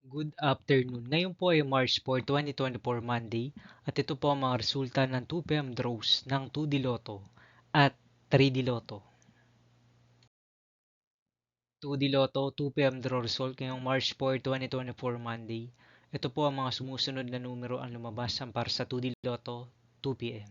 Good afternoon. Ngayon po ay March 4, 2024 Monday at ito po ang mga resulta ng 2 p.m. draws ng 2D Lotto at 3D Lotto. 2D Lotto 2 p.m. draw result ngayong March 4, 2024 Monday. Ito po ang mga sumusunod na numero ang lumabas para sa 2D Lotto 2 p.m.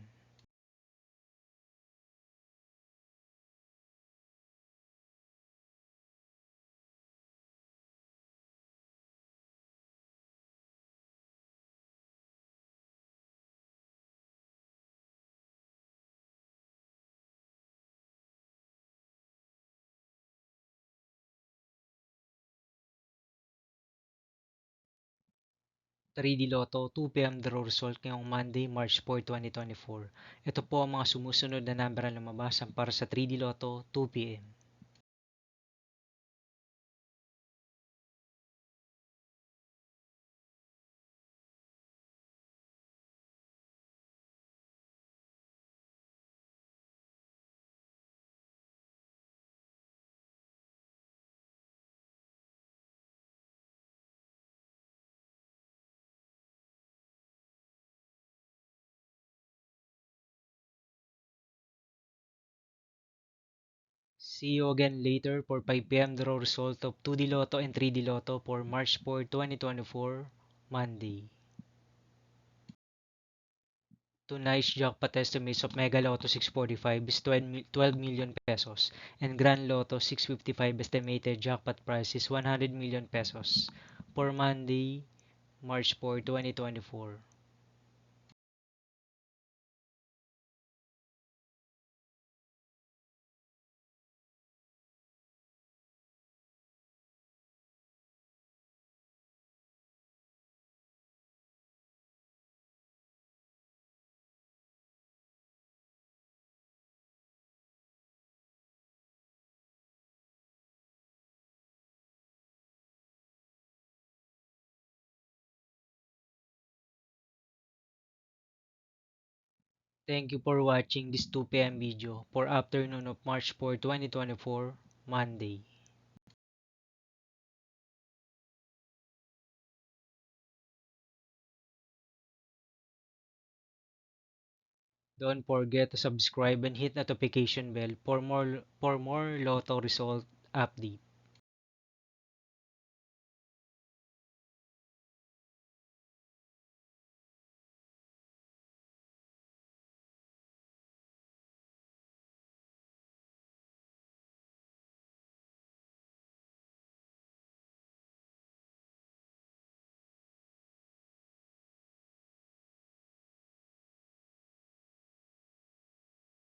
3D Lotto 2 p.m. draw result ngayong Monday, March 4, 2024. Ito po ang mga sumusunod na number ang lumabas para sa 3D Lotto 2 p.m. See you again later for 5 p.m. draw result of 2D Lotto and 3D Lotto for March 4, 2024, Monday. Tonight's jackpot estimates of Mega Lotto 645 is 12 million pesos and Grand Lotto 655 estimated jackpot price is 100 million pesos for Monday, March 4, 2024. Thank you for watching this 2 p.m. video for afternoon of March 4, 2024, Monday. Don't forget to subscribe and hit notification bell for more Lotto result update.